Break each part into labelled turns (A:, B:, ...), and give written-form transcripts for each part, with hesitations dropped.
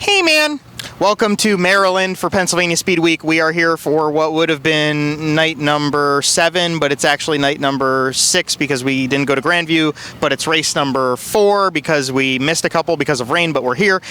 A: Hey man, welcome to Maryland for Pennsylvania Speedweek. We are here for what would have been night number 7, but it's actually night number 6 because we didn't go to Grandview, but it's race number 4 because we missed a couple because of rain, but we're here.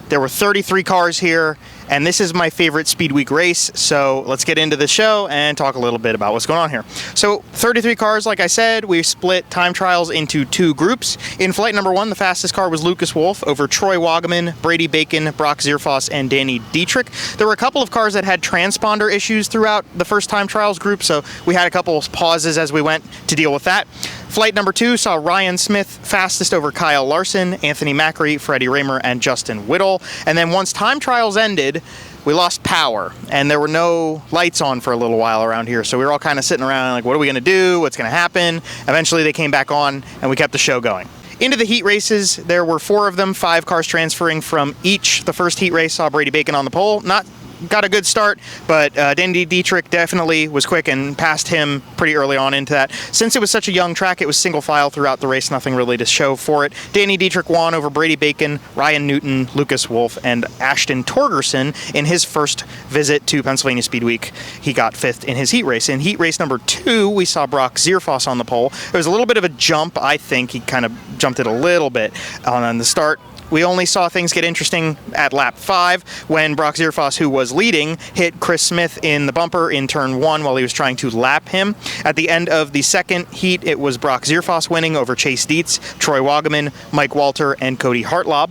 A: There were 33 cars here, and this is my favorite Speedweek race, so let's get into the show and talk a little bit about what's going on here. So 33 cars, like I said, we split time trials into 2 groups. In flight number 1, the fastest car was Lucas Wolf over Troy Wagaman, Brady Bacon, Brock Zierfoss, and Danny Dietrich. There were a couple of cars that had transponder issues throughout the first time trials group, so we had a couple of pauses as we went to deal with that. Flight number 2 saw Ryan Smith fastest over Kyle Larson, Anthony Macri, Freddie Raymer, and Justin Whittle. And then once time trials ended, we lost power, and there were no lights on for a little while around here. So we were all kind of sitting around like, what are we going to do? What's going to happen? Eventually they came back on, and we kept the show going. Into the heat races, there were 4 of them, 5 cars transferring from each. The first heat race saw Brady Bacon on the pole. Got a good start, but Danny Dietrich definitely was quick and passed him pretty early on into that. Since it was such a young track, it was single file throughout the race, nothing really to show for it. Danny Dietrich won over Brady Bacon, Ryan Newton, Lucas Wolf, and Ashton Torgerson in his first visit to Pennsylvania Speedweek. He got 5th in his heat race. In heat race number 2, we saw Brock Zierfoss on the pole. It was a little bit of a jump, I think. He kind of jumped it a little bit on the start. We only saw things get interesting at lap 5 when Brock Zierfoss, who was leading, hit Chris Smith in the bumper in turn 1 while he was trying to lap him. At the end of the second heat, it was Brock Zierfoss winning over Chase Dietz, Troy Wagaman, Mike Walter, and Cody Hartlob.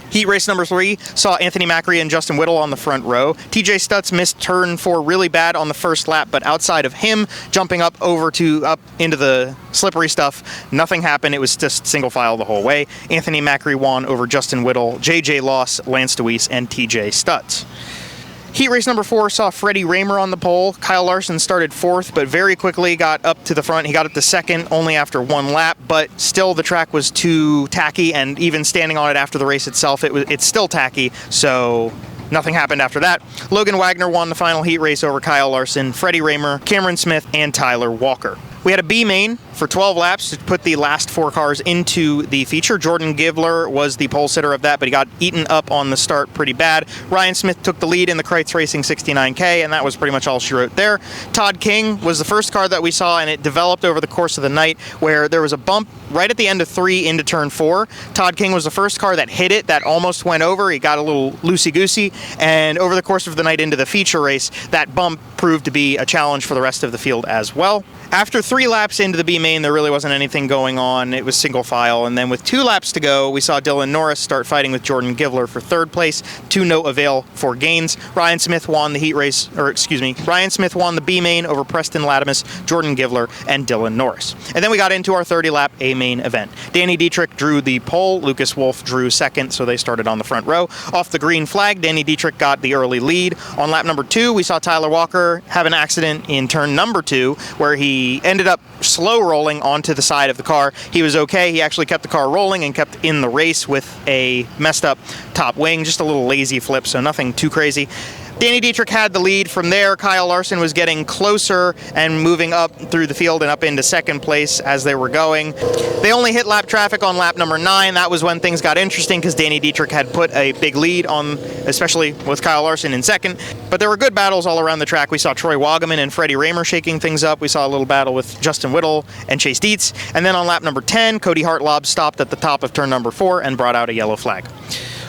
A: Heat race number 3 saw Anthony Macri and Justin Whittle on the front row. TJ Stutz missed turn 4 really bad on the first lap, but outside of him jumping up into the slippery stuff, nothing happened. It was just single file the whole way. Anthony Macri won over Justin Whittle, JJ Loss, Lance DeWeese, and TJ Stutz. Heat race number 4 saw Freddie Raymer on the pole. Kyle Larson started 4th, but very quickly got up to the front. He got up to 2nd only after 1 lap, but still the track was too tacky, and even standing on it after the race itself, it's still tacky, so nothing happened after that. Logan Wagner won the final heat race over Kyle Larson, Freddie Raymer, Cameron Smith, and Tyler Walker. We had a B main for 12 laps to put the last 4 cars into the feature. Jordan Givler was the pole sitter of that, but he got eaten up on the start pretty bad. Ryan Smith took the lead in the Kreitz Racing 69K, and that was pretty much all she wrote there. Todd King was the first car that we saw, and it developed over the course of the night where there was a bump right at the end of 3 into turn 4. Todd King was the first car that hit it, that almost went over. He got a little loosey-goosey, and over the course of the night into the feature race, that bump proved to be a challenge for the rest of the field as well. After 3 laps into the B main, there really wasn't anything going on. It was single file, and then with 2 laps to go, we saw Dylan Norris start fighting with Jordan Givler for 3rd place, to no avail for gains. Ryan Smith won the B main over Preston Latimus, Jordan Givler, and Dylan Norris. And then we got into our 30-lap A main event. Danny Dietrich drew the pole, Lucas Wolf drew 2nd, so they started on the front row. Off the green flag, Danny Dietrich got the early lead. On lap number 2, we saw Tyler Walker have an accident in turn number 2, where he ended up slow rolling onto the side of the car. He was okay. He actually kept the car rolling and kept in the race with a messed up top wing, just a little lazy flip, so nothing too crazy. Danny Dietrich had the lead. From there, Kyle Larson was getting closer and moving up through the field and up into 2nd place as they were going. They only hit lap traffic on lap number 9. That was when things got interesting because Danny Dietrich had put a big lead on, especially with Kyle Larson in 2nd. But there were good battles all around the track. We saw Troy Wagaman and Freddie Raymer shaking things up. We saw a little battle with Justin Whittle and Chase Dietz. And then on lap number 10, Cody Hartlob stopped at the top of turn number 4 and brought out a yellow flag.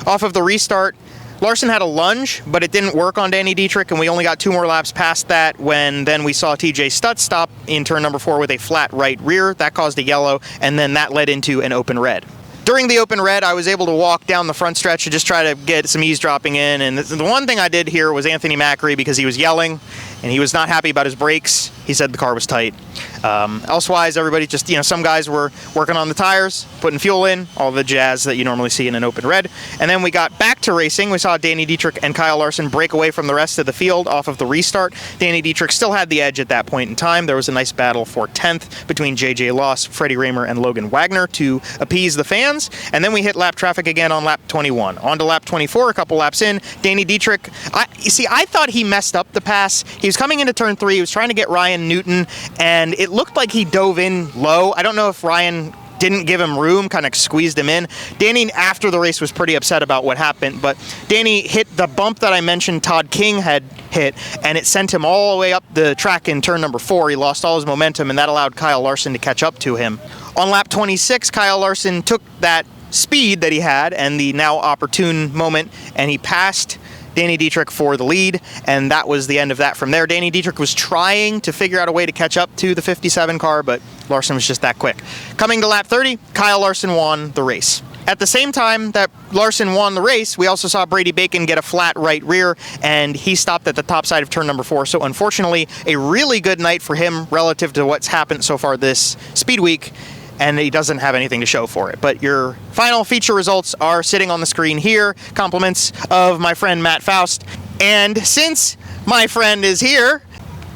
A: Off of the restart, Larson had a lunge, but it didn't work on Danny Dietrich, and we only got 2 more laps past that when then we saw TJ Stutz stop in turn number 4 with a flat right rear. That caused a yellow, and then that led into an open red. During the open red, I was able to walk down the front stretch to just try to get some eavesdropping in, and the one thing I did here was Anthony Macri, because he was yelling, and he was not happy about his brakes. He said the car was tight. Elsewise, everybody just, some guys were working on the tires, putting fuel in, all the jazz that you normally see in an open red. And then we got back to racing. We saw Danny Dietrich and Kyle Larson break away from the rest of the field off of the restart. Danny Dietrich still had the edge at that point in time. There was a nice battle for 10th between JJ Loss, Freddie Raymer, and Logan Wagner to appease the fans. And then we hit lap traffic again on lap 21. On to lap 24, a couple laps in. Danny Dietrich, I thought he messed up the pass. He was coming into turn 3. He was trying to get Ryan Newton, and it looked like he dove in low. I don't know if Ryan didn't give him room, kind of squeezed him in. Danny, after the race, was pretty upset about what happened, but Danny hit the bump that I mentioned Todd King had hit, and it sent him all the way up the track in turn number 4. He lost all his momentum, and that allowed Kyle Larson to catch up to him. On lap 26, Kyle Larson took that speed that he had and the now opportune moment, and he passed Danny Dietrich for the lead, and that was the end of that. From there, Danny Dietrich was trying to figure out a way to catch up to the 57 car, but Larson was just that quick. Coming to lap 30, Kyle Larson won the race. At the same time that Larson won the race, we also saw Brady Bacon get a flat right rear, and he stopped at the top side of turn number 4. So unfortunately, a really good night for him relative to what's happened so far this speed week, and he doesn't have anything to show for it. But your final feature results are sitting on the screen here. Compliments of my friend Matt Faust. And since my friend is here,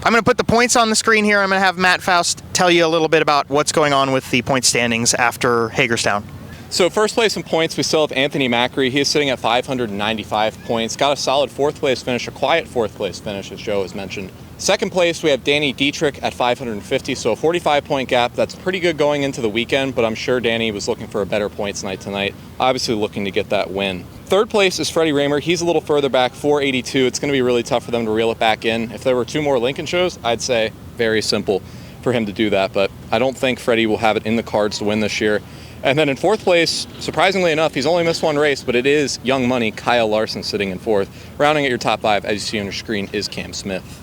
A: I'm going to put the points on the screen here. I'm going to have Matt Faust tell you a little bit about what's going on with the point standings after Hagerstown.
B: So first place in points, we still have Anthony Macri. He is sitting at 595 points. Got a solid 4th place finish, a quiet 4th place finish, as Joe has mentioned. Second place, we have Danny Dietrich at 550, so a 45-point gap. That's pretty good going into the weekend, but I'm sure Danny was looking for a better points night tonight. Obviously looking to get that win. Third place is Freddie Raymer. He's a little further back, 482. It's going to be really tough for them to reel it back in. If there were 2 more Lincoln shows, I'd say very simple for him to do that, but I don't think Freddie will have it in the cards to win this year. And then in 4th place, surprisingly enough, he's only missed 1 race, but it is young money Kyle Larson sitting in 4th. Rounding at your top 5, as you see on your screen, is Cam Smith.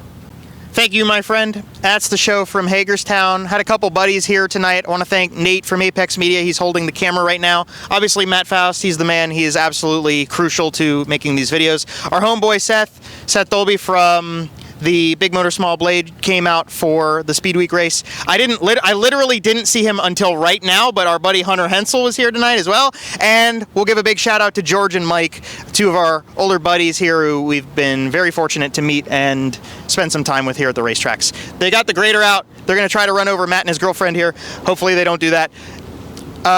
A: Thank you, my friend. That's the show from Hagerstown. Had a couple buddies here tonight. I want to thank Nate from Apex Media. He's holding the camera right now. Obviously, Matt Faust, he's the man. He is absolutely crucial to making these videos. Our homeboy, Seth Dolby from the Big Motor Small Blade, came out for the Speedweek race. I literally didn't see him until right now, but our buddy Hunter Hensel was here tonight as well. And we'll give a big shout out to George and Mike, 2 of our older buddies here who we've been very fortunate to meet and spend some time with here at the racetracks. They got the grader out. They're going to try to run over Matt and his girlfriend here. Hopefully they don't do that.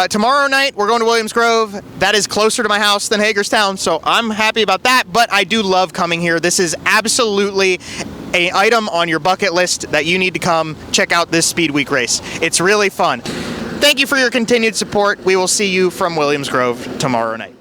A: Tomorrow night, we're going to Williams Grove. That is closer to my house than Hagerstown, so I'm happy about that, but I do love coming here. This is absolutely an item on your bucket list that you need to come check out this Speed Week race. It's really fun. Thank you for your continued support. We will see you from Williams Grove tomorrow night.